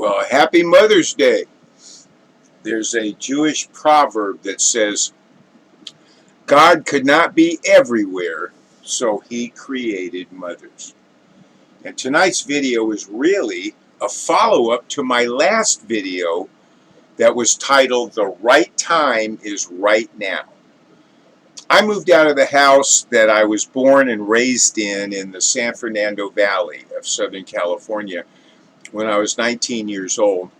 Well, happy Mother's Day. There's a Jewish proverb that says, God could not be everywhere, so he created mothers. And tonight's video is really a follow-up to my last video that was titled, The Right Time is Right Now. I moved out of the house that I was born and raised in the San Fernando Valley of Southern California when I was 19 years old.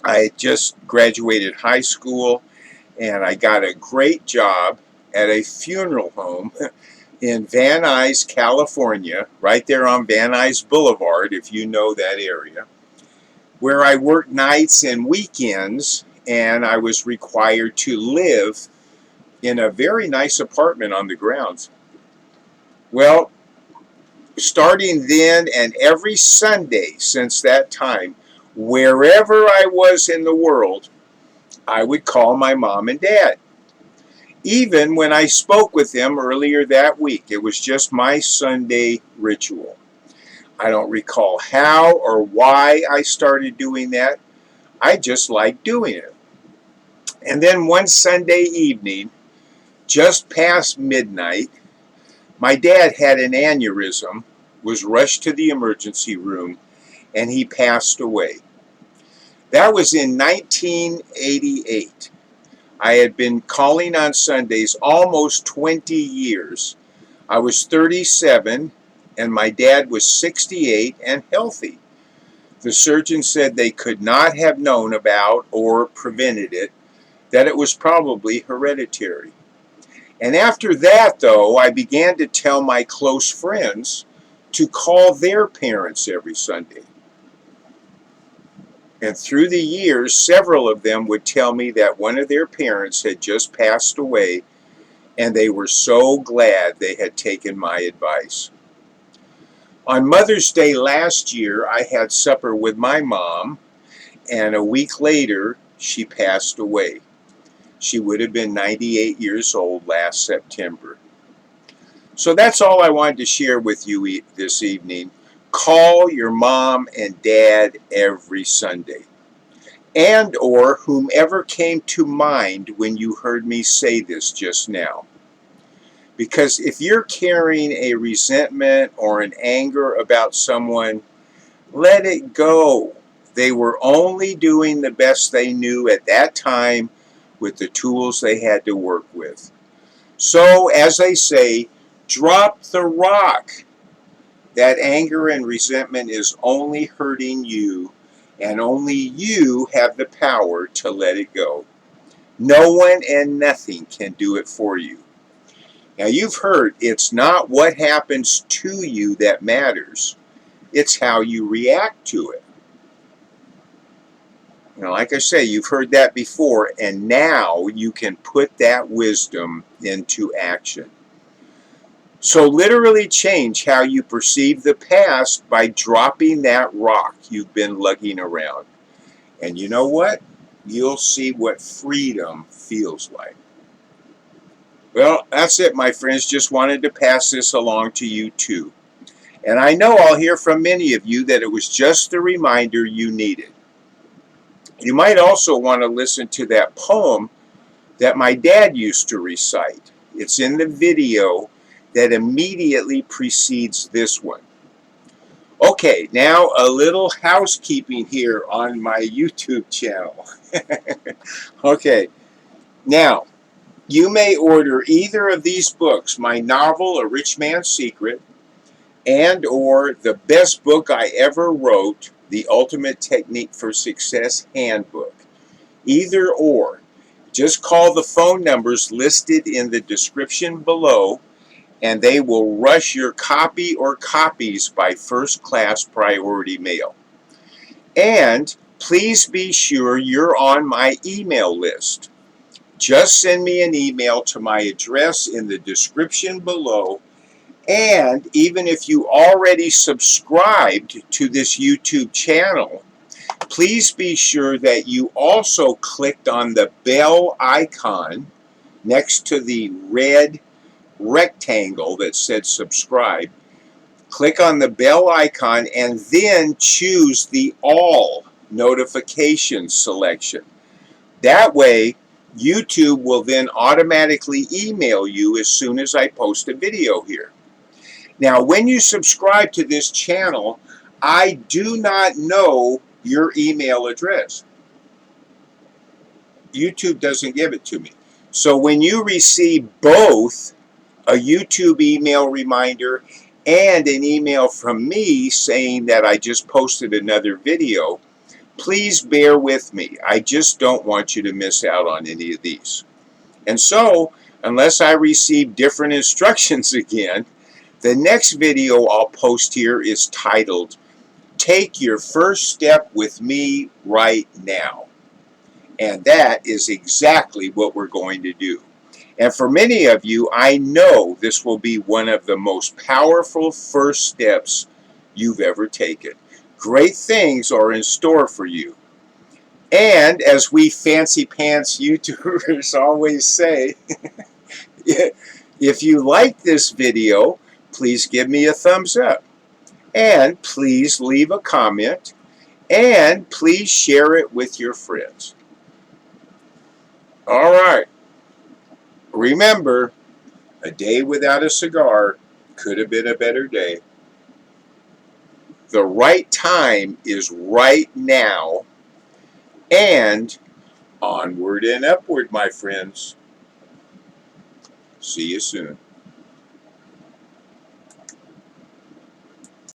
I had just graduated high school and I got a great job at a funeral home in Van Nuys, California, right there on Van Nuys Boulevard, if you know that area, where I worked nights and weekends, and I was required to live in a very nice apartment on the grounds. Well, starting then and every Sunday since that time, wherever I was in the world, I would call my mom and dad. Even when I spoke with them earlier that week, it was just my Sunday ritual. I don't recall how or why I started doing that. I just liked doing it. And then one Sunday evening, just past midnight, my dad had an aneurysm, was rushed to the emergency room, and he passed away. That was in 1988. I had been calling on Sundays almost 20 years. I was 37 and my dad was 68 and healthy. The surgeon said they could not have known about or prevented it, that it was probably hereditary. And after that, though, I began to tell my close friends to call their parents every Sunday. And through the years, several of them would tell me that one of their parents had just passed away, and they were so glad they had taken my advice. On Mother's Day last year, I had supper with my mom, and a week later, she passed away. She would have been 98 years old last September. So that's all I wanted to share with you this evening. Call your mom and dad every Sunday, and or whomever came to mind when you heard me say this just now. Because if you're carrying a resentment or an anger about someone, let it go. They were only doing the best they knew at that time with the tools they had to work with. So, as they say, drop the rock. That anger and resentment is only hurting you, and only you have the power to let it go. No one and nothing can do it for you. Now, you've heard it's not what happens to you that matters, it's how you react to it. Like I say, you've heard that before, and now you can put that wisdom into action. So literally change how you perceive the past by dropping that rock you've been lugging around. And you know what? You'll see what freedom feels like. Well, that's it, my friends. Just wanted to pass this along to you too. And I know I'll hear from many of you that it was just the reminder you needed. You might also want to listen to that poem that my dad used to recite. It's in the video that immediately precedes this one. Okay, now a little housekeeping here on my YouTube channel. Okay, now you may order either of these books, my novel, A Rich Man's Secret, and or the best book I ever wrote, The Ultimate Technique for Success Handbook. Either or. Just call the phone numbers listed in the description below, and they will rush your copy or copies by first-class priority mail. And please be sure you're on my email list. Just send me an email to my address in the description below, and even if you already subscribed to this YouTube channel, please be sure that you also clicked on the bell icon next to the red rectangle that said subscribe. Click on the bell icon and then choose the all notification selection. That way, YouTube will then automatically email you as soon as I post a video here. Now, when you subscribe to this channel, I do not know your email address. YouTube doesn't give it to me. So when you receive both a YouTube email reminder and an email from me saying that I just posted another video, please bear with me. I just don't want you to miss out on any of these. And so, unless I receive different instructions again, the next video I'll post here is titled, Take Your First Step with Me Right Now. And that is exactly what we're going to do. And for many of you, I know this will be one of the most powerful first steps you've ever taken. Great things are in store for you. And as we fancy pants YouTubers always say, if you like this video, please give me a thumbs up. And please leave a comment. And please share it with your friends. All right. Remember, a day without a cigar could have been a better day. The right time is right now. And onward and upward, my friends. See you soon.